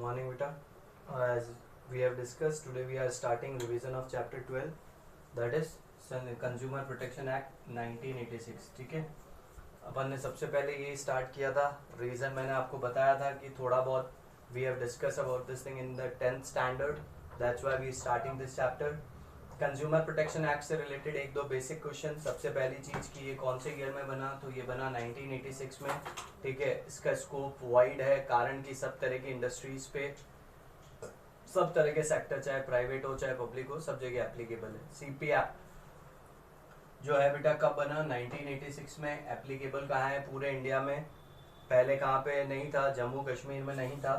morning beta. As we have discussed today, we are starting revision of chapter 12, that is Consumer Protection Act 1986. ठीक है, अपन ने सबसे पहले ये स्टार्ट किया था. रीज़न मैंने आपको बताया था कि थोड़ा बहुत we have discuss about this thing in the 10th standard. That's why we starting this chapter. Consumer protection act से रिलेटेड एक दो बेसिक क्वेश्चन. सबसे पहली चीज़ कि ये कौन से ईयर में बना, तो ये बना 1986 में. ठीक है, इसका स्कोप वाइड है, कारण कि सब तरह की इंडस्ट्रीज पे, सब तरह के सेक्टर, चाहे प्राइवेट हो चाहे पब्लिक हो, सब जगह एप्लीकेबल है. सीपी एक्ट जो है बेटा कब बना, 1986 में. एप्लीकेबल कहाँ है, पूरे इंडिया में. पहले कहाँ पे नहीं था, जम्मू कश्मीर में नहीं था.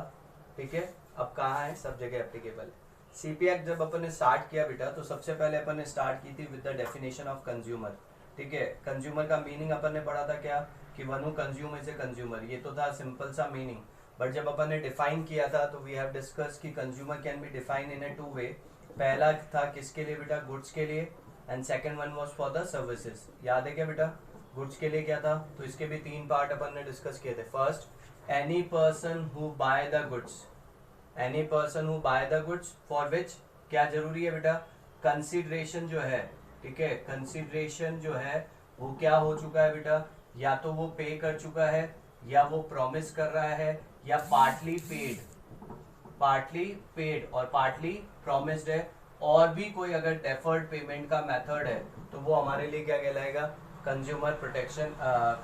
ठीक है, अब कहाँ है, सब जगह एप्लीकेबल है. सीपी एक्ट जब अपन ने स्टार्ट किया बेटा, तो सबसे पहले अपन ने स्टार्ट की थी with the definition of consumer. ठीक है, कंज्यूमर का मीनिंग अपन ने पढ़ा था क्या, कि one who consume is a consumer. ये तो था सिंपल सा मीनिंग. बट जब अपन ने डिफाइन किया था, तो वी हैव डिस्कस कि consumer can be define in A two way. पहला था किसके लिए बेटा, गुड्स के लिए, and second one was for the services. याद है क्या बेटा, गुड्स के लिए क्या था, तो इसके भी तीन पार्ट अपन ने डिस्कस किए थे. First, any person who buy the goods. Any person who buy the goods for विच क्या जरूरी है बेटा, कंसिडरेशन जो है. ठीक है, कंसिडरेशन जो है वो क्या हो चुका है बेटा, या तो वो पे कर चुका है, या वो प्रॉमिस कर रहा है, या पार्टली पेड और पार्टली प्रॉमिस्ड है. और भी कोई अगर डेफर्ड पेमेंट का मेथड है, तो वो हमारे लिए क्या कहलाएगा, कंज्यूमर प्रोटेक्शन,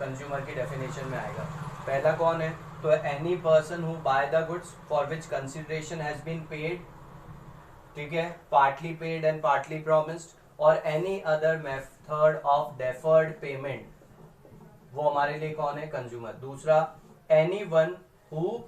कंज्यूमर की डेफिनेशन में आएगा. पहला कौन है, तो any person who buy the goods for which consideration has been paid. ठीक है, partly paid and partly promised, और any other method of deferred payment, वो हमारे लिए कौन है, कंज्यूमर. दूसरा, any one who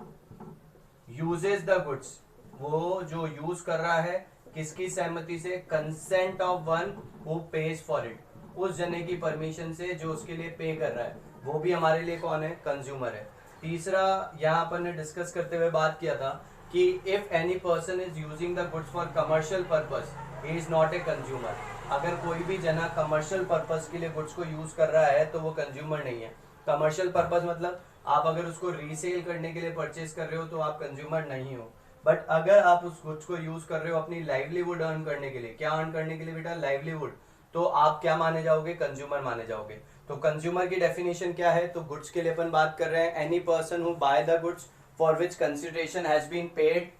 uses the goods. वो जो यूज कर रहा है किसकी सहमति से, consent of one who pays for it. उस जने की परमिशन से जो उसके लिए पे कर रहा है, वो भी हमारे लिए कौन है, कंज्यूमर है. तीसरा, यहाँ पर ने डिस्कस करते हुए बात किया था कि if any person is using the goods for commercial purpose, he is not a consumer. अगर कोई भी जना कमर्शियल पर्पस के लिए गुड्स को यूज कर रहा है, तो वो कंज्यूमर नहीं है. कमर्शियल पर्पस मतलब आप अगर उसको रीसेल करने के लिए परचेज कर रहे हो, तो आप कंज्यूमर नहीं हो. बट अगर आप उस गुड्स को यूज कर रहे हो अपनी लाइवलीहुड अर्न करने के लिए, क्या अर्न करने के लिए बेटा, लाइवलीहुड, तो आप क्या माने जाओगे, कंज्यूमर माने जाओगे. तो कंज्यूमर की डेफिनेशन क्या है, तो गुड्स के लिए अपन बात कर रहे हैं, any person who buy the goods for which consideration has been paid.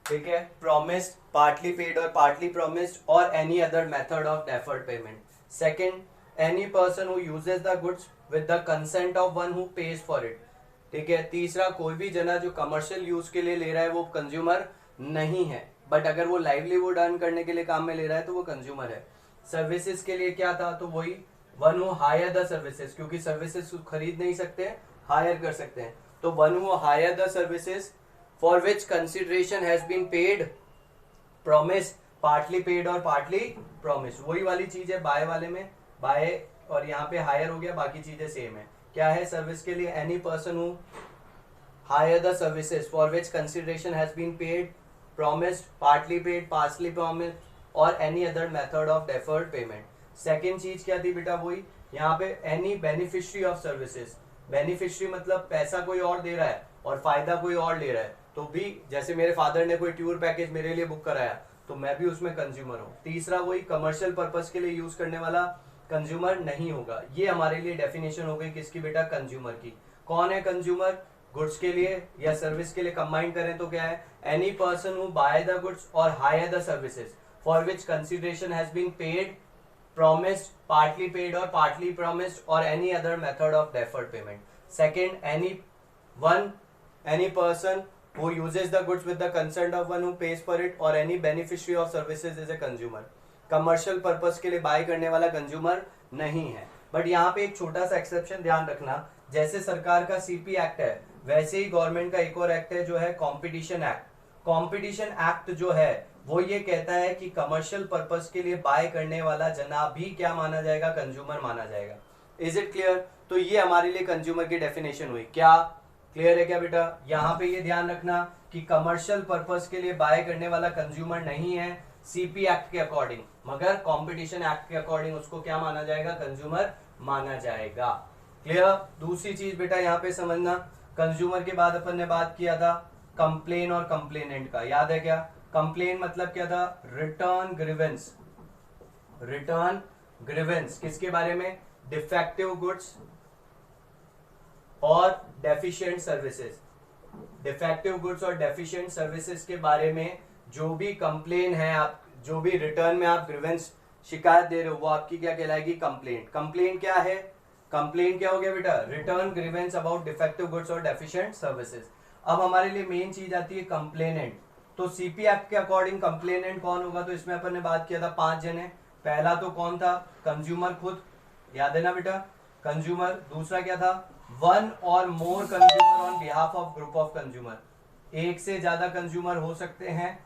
ठीक है, प्रॉमिस्ड, पार्टली पेड और पार्टली प्रॉमिस्ड, और any other method of deferred payment. Second, any person who uses the goods with the consent of one who pays for it. ठीक है, तीसरा, कोई भी जना जो कमर्शियल यूज के लिए ले रहा है, वो कंज्यूमर नहीं है. बट अगर वो लाइवलीहुड अर्न करने के लिए काम में ले रहा है, तो वो कंज्यूमर है. सर्विसेज के लिए क्या था, तो वही one who hire the services, क्योंकि सर्विसेज खरीद नहीं सकते, हायर कर सकते हैं. तो one who hire the services for which consideration has been paid, promise, partly paid और पार्टली प्रॉमिस. वही वाली चीज है बाय वाले में, बाय और यहाँ पे हायर हो गया, बाकी चीजें सेम है. क्या है सर्विस के लिए, any person who hire the services for which consideration has been paid, promised, partly paid, partly promised, और any other method of deferred payment. Second चीज क्या थी बेटा, वही यहाँ पे any beneficiary of services. Beneficiary मतलब पैसा कोई और दे रहा है और फायदा कोई और ले रहा है, तो भी जैसे मेरे फादर ने कोई टूर पैकेज मेरे लिए बुक कराया, तो मैं भी उसमें कंज्यूमर हूँ. तीसरा, वही कमर्शियल पर्पस के लिए यूज करने वाला कंज्यूमर नहीं होगा. ये हमारे लिए डेफिनेशन हो गई किसकी बेटा, कंज्यूमर की. कौन है कंज्यूमर, गुड्स के लिए या सर्विस के लिए कंबाइन करें तो क्या है, any person who buy the goods और hire the services for which consideration has been paid, promised, partly paid or partly promised, or any other method of deferred payment. Second, any person who uses the goods with the consent of one who pays for it, or any beneficiary of services is a consumer. Commercial purpose के लिए buy करने वाला consumer नहीं है. But यहाँ पे एक छोटा सा एक्सेप्शन ध्यान रखना, जैसे सरकार का सीपी एक्ट है, वैसे ही गवर्नमेंट का एक और एक्ट है जो है कॉम्पिटिशन एक्ट. कॉम्पिटिशन एक्ट जो है वो ये कहता है कि कमर्शियल पर्पस के लिए बाय करने वाला जना भी क्या माना जाएगा, कंज्यूमर माना जाएगा. Is it clear. तो ये हमारे लिए कंज्यूमर की डेफिनेशन हुई. क्या क्लियर है क्या बेटा, यहाँ पे ये ध्यान रखना कि कमर्शियल पर्पस के लिए बाय करने वाला कंज्यूमर नहीं है सीपी एक्ट के अकॉर्डिंग, मगर कॉम्पिटिशन एक्ट के अकॉर्डिंग उसको क्या माना जाएगा, कंज्यूमर माना जाएगा. क्लियर. दूसरी चीज बेटा यहाँ पे समझना, कंज्यूमर के बाद अपन ने बात किया था कंप्लेन और कंप्लेनेंट का, याद है क्या? कंप्लेन मतलब क्या था? Return grievance. रिटर्न ग्रीवेंस किसके बारे में? डिफेक्टिव गुड्स और डेफिशिएंट सर्विसेज। डिफेक्टिव गुड्स और डेफिशिएंट सर्विसेज के बारे में जो भी कंप्लेन है, आप जो भी रिटर्न में आप ग्रीवेंस शिकायत दे रहे हो, वो आपकी क्या कहलाएगी? कंप्लेंट। कंप्लेन क्या है? कंप्लेन क्या हो गया बेटा? Return grievance about defective goods और डेफिशिएंट सर्विसेज। अब हमारे लिए मेन चीज आती है कंप्लेनेंट। तो सीपी एक्ट के अकॉर्डिंग कंप्लेनेंट कौन होगा? तो इसमें अपन ने बात किया था 5 जने। पहला तो कौन था? कंज्यूमर खुद, याद है ना बेटा? कंज्यूमर। दूसरा क्या था? One or more consumer on behalf of group of consumer. एक से ज्यादा कंज्यूमर हो सकते हैं।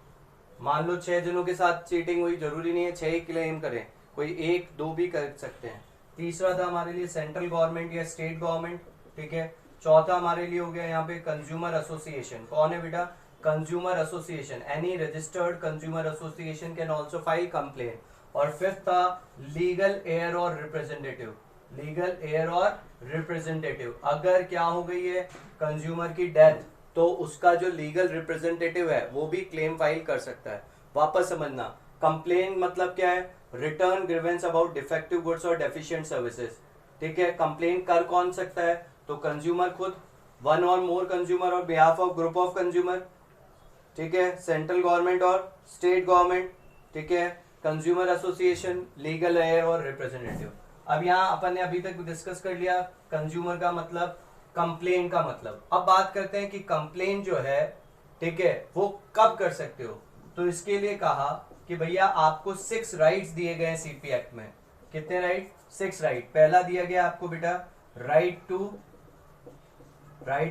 मान लो 6 जनों के साथ चीटिंग हुई, जरूरी नहीं है 6 ही क्लेम करें, कोई 1-2 भी कर सकते हैं। तीसरा था हमारे लिए सेंट्रल गवर्नमेंट या स्टेट गवर्नमेंट, ठीक है। चौथा हमारे लिए हो गया यहाँ पे कंज्यूमर एसोसिएशन। कौन है बेटा? Consumer association. Any registered consumer association can also file complain. और फिफ्थ था लीगल एयर और रिप्रेजेंटेटिव। लीगल एयर और रिप्रेजेंटेटिव, अगर क्या हो गई है कंज्यूमर की डेथ, तो उसका जो लीगल रिप्रेजेंटेटिव है वो भी क्लेम फाइल कर सकता है। वापस समझना, कंप्लेन मतलब क्या है? Return grievance about defective goods और डेफिशिएंट सर्विसेज, ठीक है। कंप्लेन कर कौन सकता है? तो कंज्यूमर खुद, वन और मोर कंज्यूमर और behalf of group of consumer, ठीक है। सेंट्रल गवर्नमेंट और स्टेट गवर्नमेंट, ठीक है। कंज्यूमर एसोसिएशन, लीगल एयर और रिप्रेजेंटेटिव। अब यहाँ अपन ने अभी तक डिस्कस कर लिया कंज्यूमर का मतलब, कंप्लेन का मतलब। अब बात करते हैं कि कंप्लेन जो है, ठीक है, वो कब कर सकते हो। तो इसके लिए कहा कि भैया आपको 6 राइट्स दिए गए हैं सीपी एक्ट में। कितने राइट? 6 राइट। पहला दिया गया आपको बेटा right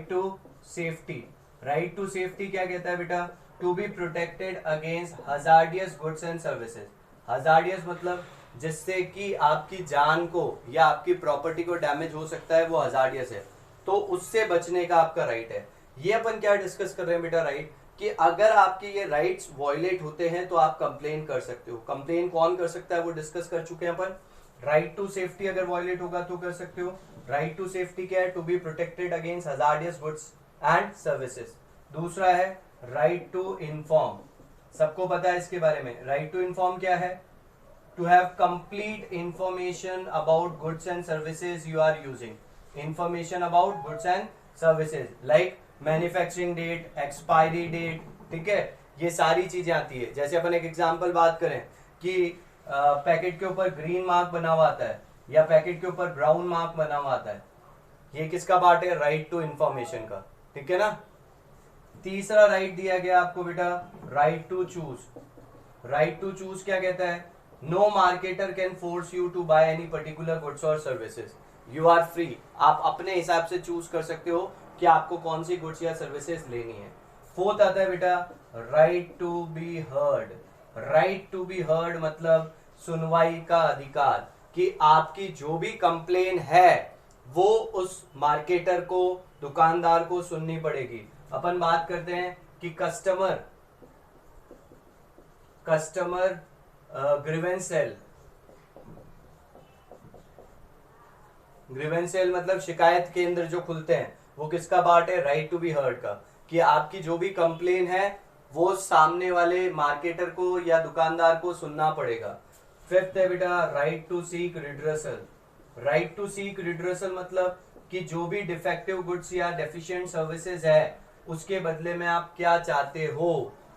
to safety. Right to safety क्या कहता है बेटा? To be protected against hazardous goods and services. Hazardous मतलब जिससे कि आपकी जान को या आपकी प्रॉपर्टी को डैमेज हो सकता है, वो हजार्डियस है। तो उससे बचने का आपका राइट है। ये अपन क्या डिस्कस कर रहे हैं बेटा? राइट कि अगर आपके ये राइट्स वॉयलेट होते हैं तो आप कंप्लेन कर सकते हो। कंप्लेन कौन कर सकता है वो डिस्कस कर चुके हैं अपन। राइट टू सेफ्टी अगर वॉयलेट होगा तो कर सकते हो। राइट टू सेफ्टी क्या है? To be protected against hazardous goods and services. दूसरा है राइट टू इन्फॉर्म। सबको पता है इसके बारे में। राइट टू इन्फॉर्म क्या है? To have complete information about goods and services you are using. Information about goods and services like manufacturing date, expiry date, ठीक है। ये सारी चीजें आती है। जैसे अपन एक एग्जांपल बात करें कि पैकेट के ऊपर ग्रीन मार्क बना हुआ आता है या पैकेट के ऊपर ब्राउन मार्क बना हुआ आता है, ये किसका पार्ट है? राइट टू इंफॉर्मेशन का, ठीक है ना। तीसरा राइट दिया गया आपको बेटा right to choose. Right to choose क्या कहता है? No marketer can force you to buy any particular goods और सर्विसेज। यू आर फ्री, आप अपने हिसाब से चूज कर सकते हो कि आपको कौन सी गुड्स या सर्विसेज लेनी है। फोर्थ आता है बेटा right to be heard. Right to be heard मतलब सुनवाई का अधिकार, कि आपकी जो भी कंप्लेन है वो उस मार्केटर को, दुकानदार को सुननी पड़ेगी। अपन बात करते हैं कि customer grievance cell. Grievance cell मतलब शिकायत केंद्र जो खुलते हैं, वो किसका पार्ट है? राइट टू बी हर्ड का, कि आपकी जो भी कंप्लेन है वो सामने वाले मार्केटर को या दुकानदार को सुनना पड़ेगा। फिफ्थ है बेटा right to seek redressal. Right to seek redressal मतलब कि जो भी डिफेक्टिव गुड्स या डेफिशिएंट सर्विसेज है उसके बदले में आप क्या चाहते हो।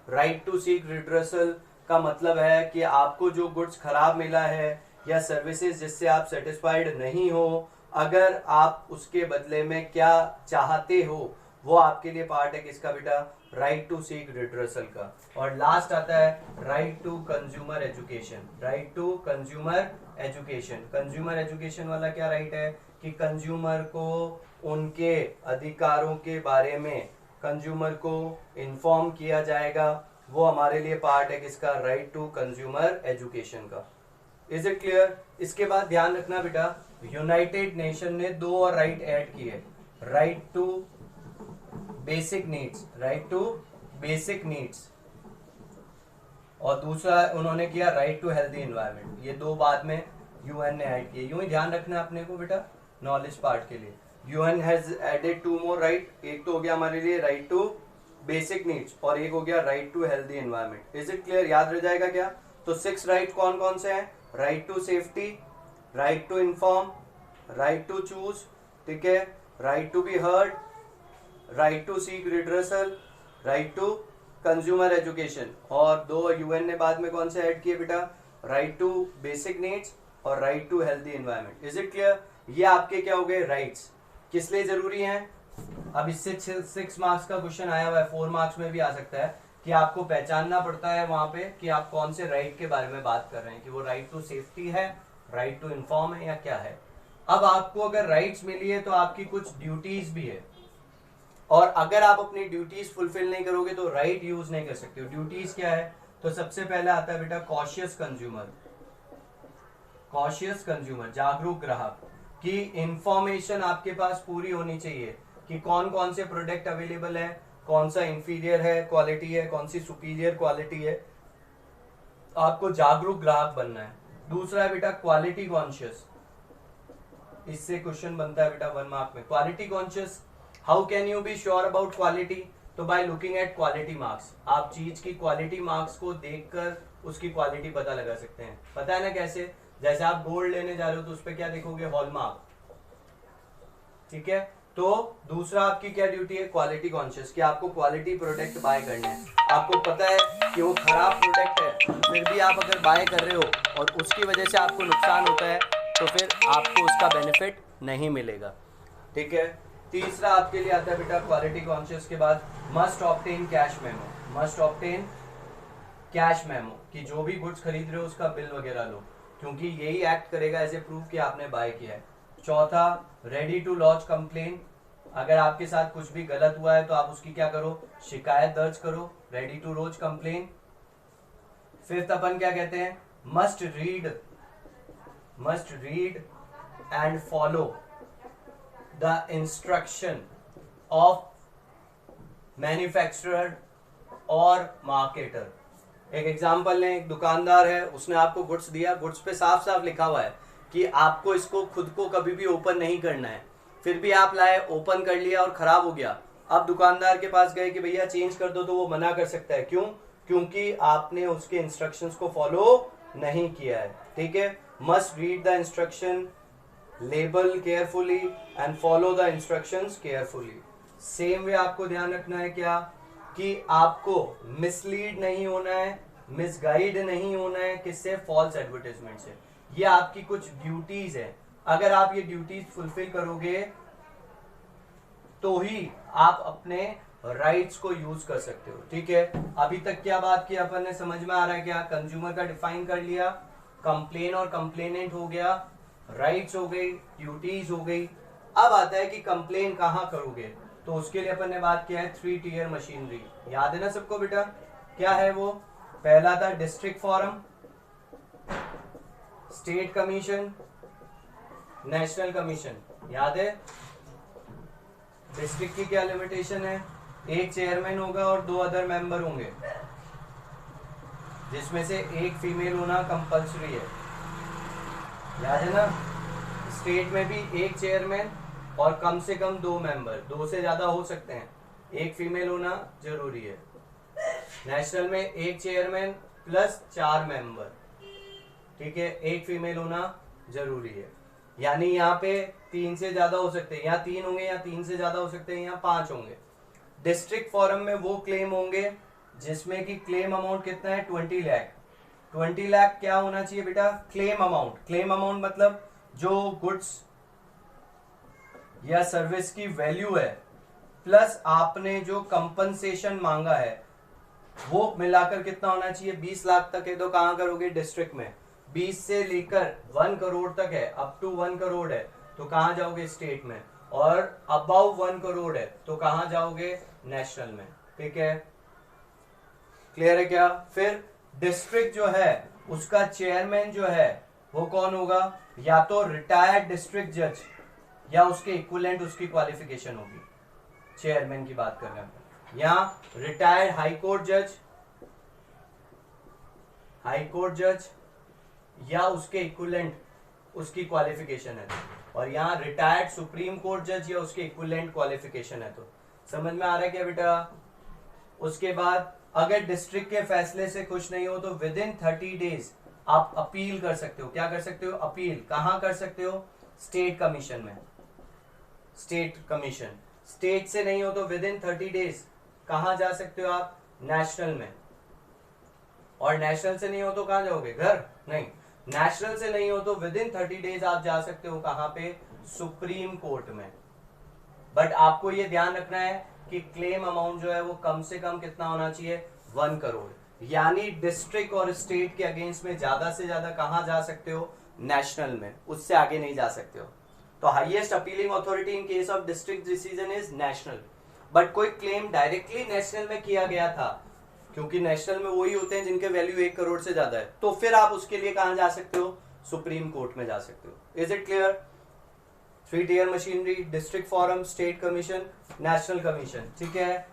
राइट टू सीक रिड्रेसल का मतलब है कि आपको जो गुड्स खराब मिला है या सर्विसेज जिससे आप सेटिस्फाइड नहीं हो, अगर आप उसके बदले में क्या चाहते हो, वो आपके लिए पार्ट है किसका बेटा? राइट टू सीक रिड्रेसल का। और लास्ट आता है right to consumer education. Right to consumer education. Consumer education वाला क्या राइट है? कि कंज्यूमर को उनके अधिकारों के बारे में कंज्यूमर को इन्फॉर्म किया जाएगा। वो हमारे लिए पार्ट है किसका? राइट टू कंज्यूमर एजुकेशन का। Is it clear? इसके बाद ध्यान रखना बेटा, यूनाइटेड नेशन ने 2 और राइट ऐड किए। Right to basic needs, right to basic needs, और दूसरा उन्होंने किया राइट टू हेल्दी एनवायरनमेंट। ये 2 बाद में यूएन ने ऐड किए। यूं ही ध्यान रखना अपने को बेटा नॉलेज पार्ट के लिए। UN has added 2 more right. एक तो हो गया हमारे लिए राइट टू बेसिक नीड्स और एक हो गया right to healthy environment. Is it clear? याद रह जाएगा क्या? तो 6 राइट कौन कौन से हैं? Right to safety, right to inform, right to choose, ठीक है, right to be heard, right to seek redressal, right to consumer education, और 2 यूएन ने बाद में कौन से ऐड किए बेटा? राइट टू बेसिक नीड्स और right to healthy environment. Is it clear? ये आपके क्या हो गए? राइट्स। किस लिए जरूरी हैं? अब इससे 6 मार्क्स का क्वेश्चन आया हुआ है, 4 मार्क्स में भी आ सकता है कि आपको पहचानना पड़ता है वहां पे कि आप कौन से राइट के बारे में बात कर रहे हैं, कि वो राइट टू सेफ्टी है, राइट टू इन्फॉर्म है, या क्या है। अब आपको अगर राइट्स मिली है तो आपकी कुछ ड्यूटीज भी है, और अगर आप अपनी ड्यूटीज फुलफिल नहीं करोगे तो राइट यूज नहीं कर सकते हो। ड्यूटीज क्या है? तो सबसे पहले आता है बेटा कॉशियस कंज्यूमर। कॉशियस कंज्यूमर, जागरूक ग्राहक, की इंफॉर्मेशन आपके पास पूरी होनी चाहिए कि कौन कौन से प्रोडक्ट अवेलेबल है, कौन सा इंफीरियर है क्वालिटी है, कौन सी सुपीरियर क्वालिटी है। आपको जागरूक ग्राहक बनना है। दूसरा है बेटा क्वालिटी कॉन्शियस। इससे क्वेश्चन बनता है बेटा 1 मार्क में। Quality conscious, how can you be sure about quality? तो by looking at quality marks. आप चीज की क्वालिटी मार्क्स को देखकर उसकी क्वालिटी पता लगा सकते हैं। पता है ना कैसे? जैसे आप गोल्ड लेने जा रहे हो तो उस पर क्या देखोगे? हॉलमार्क, ठीक है। तो दूसरा आपकी क्या ड्यूटी है? क्वालिटी कॉन्शियस, कि आपको क्वालिटी प्रोडक्ट बाय करने हैं। आपको पता है कि वो खराब प्रोडक्ट है, फिर भी आप अगर बाय कर रहे हो और उसकी वजह से आपको नुकसान होता है तो फिर आपको उसका बेनिफिट नहीं मिलेगा, ठीक है। तीसरा आपके लिए आता है बेटा क्वालिटी कॉन्शियस के बाद must obtain cash memo. Must obtain cash memo, कि जो भी गुड्स खरीद रहे हो उसका बिल वगैरह लो, क्योंकि यही एक्ट करेगा एज ए प्रूफ कि आपने बाय किया है। चौथा रेडी टू लॉन्च कंप्लेन। अगर आपके साथ कुछ भी गलत हुआ है तो आप उसकी क्या करो? शिकायत दर्ज करो, ready to launch complain. Fifth अपन क्या कहते हैं? Must read and follow the instruction of manufacturer और मार्केटर। एक एग्जांपल लें, एक दुकानदार है, उसने आपको गुड्स दिया, गुड्स पे साफ साफ लिखा हुआ है कि आपको इसको खुद को कभी भी ओपन नहीं करना है, फिर भी आप लाए, ओपन कर लिया और खराब हो गया। अब दुकानदार के पास गए कि भैया चेंज कर दो, तो वो मना कर सकता है। क्यों? क्योंकि आपने उसके इंस्ट्रक्शंस को फॉलो नहीं किया है, ठीक है। Must read the instruction, label carefully and follow the instructions carefully. Same way आपको ध्यान रखना है क्या? कि आपको मिसलीड नहीं होना है, मिसगाइड नहीं होना है, किससे? फॉल्स एडवर्टाइजमेंट से। ये आपकी कुछ ड्यूटीज है। अगर आप ये ड्यूटीज फुलफिल करोगे तो ही आप अपने राइट्स को यूज कर सकते हो, ठीक है। अभी तक क्या बात की अपन ने? समझ में आ रहा है क्या? कंज्यूमर का डिफाइन कर लिया, कंप्लेन और कंप्लेनेंट हो गया, राइट्स हो गई, ड्यूटीज हो गई। अब आता है कि कंप्लेन कहाँ करोगे, तो उसके लिए अपन ने बात किया है 3 टियर मशीनरी। याद है ना सबको बेटा? क्या है वो? पहला था district forum, state commission, national commission. याद है? डिस्ट्रिक्ट की क्या लिमिटेशन है? एक चेयरमैन होगा और 2 अदर मेंबर होंगे, जिसमें से एक फीमेल होना कंपल्सरी है। याद है ना? स्टेट में भी एक चेयरमैन और कम से कम 2 मेंबर, 2 से ज्यादा हो सकते हैं, एक फीमेल होना जरूरी है। नेशनल में एक चेयरमैन प्लस 4 मेंबर, ठीक है, एक फीमेल होना जरूरी है। यानी यहाँ पे 3 से ज्यादा हो सकते हैं, यहाँ 3 होंगे, यहाँ 3 से ज्यादा हो सकते हैं, यहाँ 5 होंगे। डिस्ट्रिक्ट फोरम में वो क्लेम होंगे जिसमें कि क्लेम अमाउंट कितना है? 20 लाख। 20 लाख क्या होना चाहिए बेटा? Claim amount. क्लेम अमाउंट मतलब जो गुड्स या सर्विस की वैल्यू है प्लस आपने जो कंपनसेशन मांगा है वो मिलाकर कितना होना चाहिए? 20 लाख तक है तो कहां करोगे? डिस्ट्रिक्ट में। 20 से लेकर 1 करोड़ तक है, अप टू 1 करोड़ है तो कहां जाओगे? स्टेट में। और अबाउ 1 करोड़ है तो कहां जाओगे? नेशनल में, ठीक है। क्लियर है क्या? फिर डिस्ट्रिक्ट जो है उसका चेयरमैन जो है वो कौन होगा? या तो रिटायर्ड डिस्ट्रिक्ट जज या उसके इक्विवेलेंट उसकी क्वालिफिकेशन होगी। चेयरमैन की बात कर रहे हैं या रिटायर्ड हाई कोर्ट जज या उसके इक्विवेलेंट उसकी क्वालिफिकेशन है। और यहाँ रिटायर्ड सुप्रीम कोर्ट जज या उसके इक्विवेलेंट क्वालिफिकेशन है। तो समझ में आ रहा है क्या बेटा? उसके बाद अगर डिस्ट्रिक्ट के फैसले से खुश नहीं हो तो विद इन 30 डेज आप अपील कर सकते हो। क्या कर सकते हो? अपील। कहां कर सकते हो? स्टेट कमीशन में। State commission. स्टेट से नहीं हो तो विद इन 30 डेज कहां जा सकते हो आप? नेशनल में। और नेशनल से नहीं हो तो कहां जाओगे? घर नहीं। नेशनल से नहीं हो तो विद इन 30 डेज आप जा सकते हो कहां पे? सुप्रीम कोर्ट में। बट आपको ये ध्यान रखना है कि क्लेम अमाउंट जो है वो कम से कम कितना होना चाहिए? 1 करोड़। यानी डिस्ट्रिक्ट और स्टेट के अगेंस्ट में ज्यादा से ज्यादा कहां जा सकते हो? नेशनल में। उससे आगे नहीं जा सकते हो। तो highest appealing authority in case of district decision is national. But कोई क्लेम डायरेक्टली नेशनल में किया गया था, क्योंकि नेशनल में वही होते हैं जिनके वैल्यू 1 करोड़ से ज्यादा है, तो फिर आप उसके लिए कहां जा सकते हो? सुप्रीम कोर्ट में जा सकते हो। Is it clear? 3 tier machinery, district forum, state commission, national commission. ठीक है।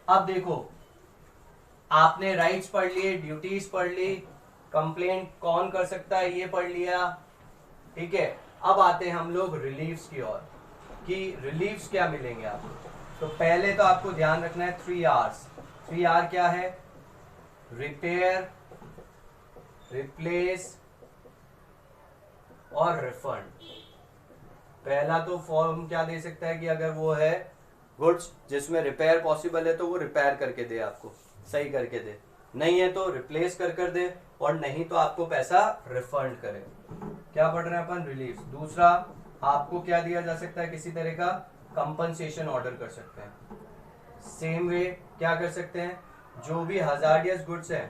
अब देखो, आपने राइट्स पढ़ लिए, ड्यूटीज पढ़ ली, कंप्लेंट कौन कर सकता है ये पढ़ लिया। ठीक है। अब आते हैं हम लोग रिलीफ्स की ओर कि रिलीफ्स क्या मिलेंगे आपको। तो पहले तो आपको ध्यान रखना है 3 R's। 3 R क्या है? रिपेयर, रिप्लेस और रिफंड। पहला तो फॉर्म क्या दे सकता है कि अगर वो है गुड्स जिसमें रिपेयर पॉसिबल है तो वो रिपेयर करके दे, आपको सही करके दे। नहीं है तो रिप्लेस कर दे, और नहीं तो आपको पैसा रिफंड करे। क्या पढ़ रहे हैं अपन? रिलीफ। दूसरा, आपको क्या दिया जा सकता है? किसी तरह का कंपनसेशन ऑर्डर कर सकते हैं। सेम वे क्या कर सकते हैं? जो भी हजार्डियस गुड्स है,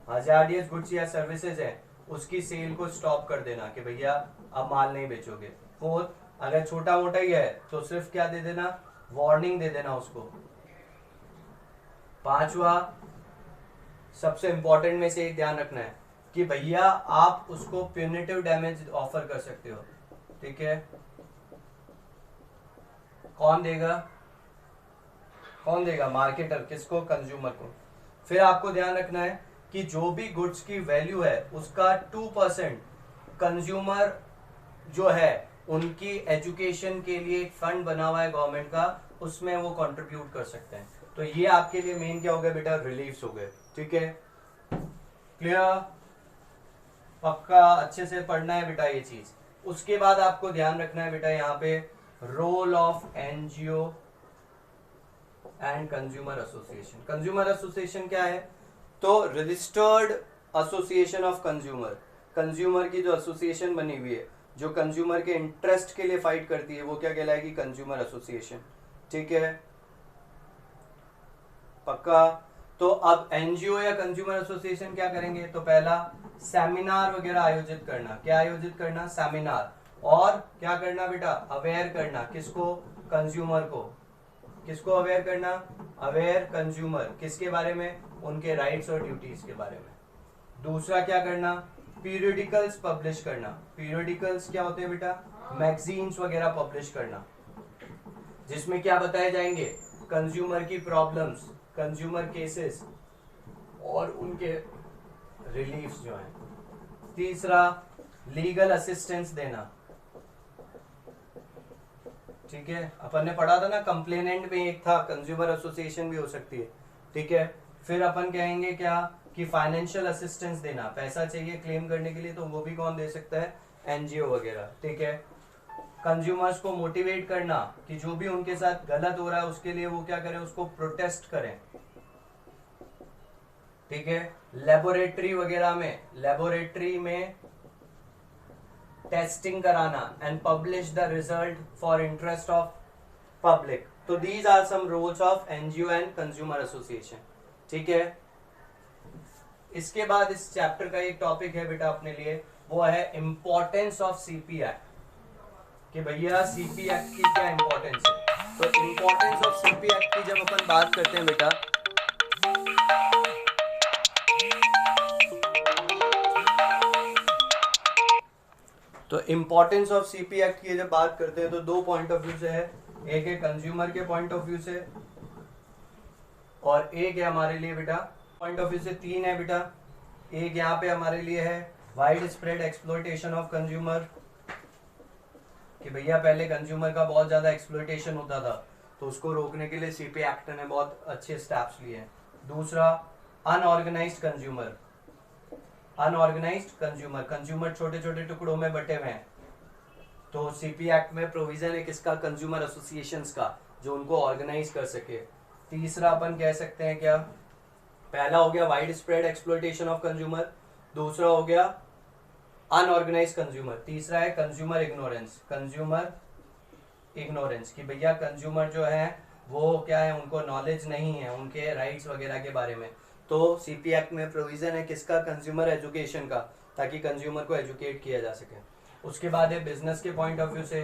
हजार्डियस गुड्स या सर्विसेज है, उसकी सेल को स्टॉप कर देना कि भैया अब माल नहीं बेचोगे। फोर्थ, अगर छोटा मोटा ही है तो सिर्फ क्या दे देना? वार्निंग दे देना उसको। पांचवा, सबसे इंपॉर्टेंट में से एक ध्यान रखना है कि भैया आप उसको प्यूनिटिव डैमेज ऑफर कर सकते हो। ठीक है। कौन देगा? कौन देगा? मार्केटर। किसको? कंज्यूमर को। फिर आपको ध्यान रखना है कि जो भी गुड्स की वैल्यू है उसका 2% कंज्यूमर जो है उनकी एजुकेशन के लिए एक फंड बना हुआ है गवर्नमेंट का, उसमें वो कंट्रीब्यूट कर सकते हैं। तो ये आपके लिए मेन क्या हो गया बेटा? रिलीफ्स हो गए। ठीक है। क्लियर? पक्का अच्छे से पढ़ना है बेटा ये चीज। उसके बाद आपको ध्यान रखना है बेटा यहाँ पे role of NGO and consumer association. Consumer association क्या है? तो registered association of consumer. Consumer की जो एसोसिएशन बनी हुई है, जो कंज्यूमर के इंटरेस्ट के लिए फाइट करती है, वो क्या कहलाएगी? Consumer association. ठीक है। पक्का? तो अब एनजीओ या कंज्यूमर एसोसिएशन क्या करेंगे? तो पहला, सेमिनार वगैरह आयोजित करना। क्या आयोजित करना? सेमिनार। और क्या करना बेटा? अवेयर करना। किसको? कंज्यूमर को। किसको अवेयर करना? Aware consumer. किसके बारे में? उनके राइट्स और ड्यूटीज के बारे में। दूसरा क्या करना? पीरियडिकल्स पब्लिश करना। पीरियडिकल्स क्या होते हैं बेटा? मैगजीन्स वगैरह पब्लिश करना, जिसमें क्या बताए जाएंगे? कंज्यूमर की प्रॉब्लम्स, कंज्यूमर केसेस और उनके रिलीफ्स जो हैं। तीसरा, लीगल असिस्टेंस देना। ठीक है। अपन ने पढ़ा था ना, कंप्लेनेंट में एक था, कंज्यूमर एसोसिएशन भी हो सकती है। ठीक है। फिर अपन कहेंगे क्या कि फाइनेंशियल असिस्टेंस देना। पैसा चाहिए क्लेम करने के लिए तो वो भी कौन दे सकता है? एनजीओ वगैरह। ठीक है। कंज्यूमर्स को मोटिवेट करना कि जो भी उनके साथ गलत हो रहा है उसके लिए वो क्या करें? उसको प्रोटेस्ट करें। ठीक है। लेबोरेटरी वगैरह में, लेबोरेटरी में टेस्टिंग कराना and publish the result for interest of public. तो these are some roles of NGO and consumer association. ठीक है। इसके बाद इस चैप्टर का एक टॉपिक है बेटा अपने लिए, वो है इंपॉर्टेंस ऑफ सीपी एक्ट। कि भैया सीपी एक्ट की क्या इंपॉर्टेंस है। तो इंपॉर्टेंस ऑफ सीपी एक्ट की जब अपन बात करते हैं बेटा, तो इंपॉर्टेंस ऑफ सीपी एक्ट की जब बात करते हैं तो दो पॉइंट ऑफ व्यू से है। एक है कंज्यूमर के पॉइंट ऑफ व्यू से और एक है हमारे लिए बेटा पॉइंट ऑफ व्यू से। तीन है बेटा। एक यहाँ पे हमारे लिए है wide spread exploitation of consumer, कि भैया पहले कंज्यूमर का बहुत ज्यादा एक्सप्लॉयटेशन होता था, तो उसको रोकने के लिए सीपी एक्ट ने बहुत अच्छे स्टेप्स लिए हैं। दूसरा, unorganised consumer. Unorganised consumer, consumer छोटे छोटे टुकड़ों में बटे हुए हैं, तो सीपी एक्ट में प्रोविजन है किसका, कंज्यूमर एसोसिएशंस का, जो उनको ऑर्गेनाइज कर सके। तीसरा अपन कह सकते हैं क्या, पहला हो गया wide spread exploitation of consumer, दूसरा हो गया अनऑर्गेनाइज कंज्यूमर, तीसरा है कंज्यूमर इग्नोरेंस। कंज्यूमर इग्नोरेंस कि भैया कंज्यूमर जो है वो क्या है, उनको नॉलेज नहीं है उनके राइट्स वगैरह के बारे में। तो सीपी एक्ट में प्रोविजन है किसका, कंज्यूमर एजुकेशन का, ताकि कंज्यूमर को एजुकेट किया जा सके। उसके बाद है बिजनेस के पॉइंट ऑफ व्यू से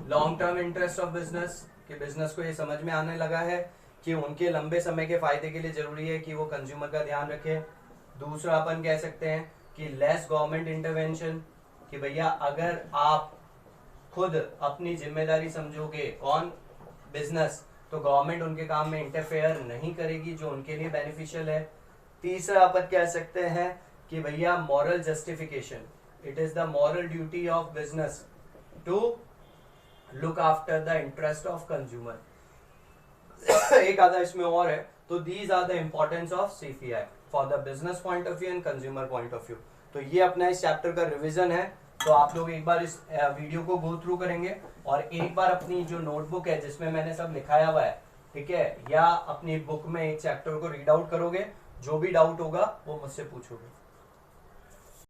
long term interest of business, कि बिजनेस को ये समझ में आने लगा है कि उनके लंबे समय के फायदे के लिए जरूरी है कि वो कंज्यूमर का ध्यान रखे। दूसरा अपन कह सकते हैं कि लेस गवर्नमेंट इंटरवेंशन, कि भैया अगर आप खुद अपनी जिम्मेदारी समझोगे, कौन, बिजनेस, तो गवर्नमेंट उनके काम में इंटरफेयर नहीं करेगी, जो उनके लिए बेनिफिशियल है। तीसरा अपन कह सकते हैं कि भैया moral justification, it is the moral duty of business to look after the interest of consumer. एक आधा इसमें और है, तो these are the importance of CP act for the business point of view and consumer point of view. तो ये अपना इस चैप्टर का रिवीजन है। तो आप लोग एक बार इस वीडियो को गो थ्रू करेंगे और एक बार अपनी जो नोटबुक है जिसमें मैंने सब लिखाया हुआ है, ठीक है, या अपनी बुक में एक चैप्टर को रीड आउट करोगे, जो भी डाउट होगा वो मुझसे पूछोगे।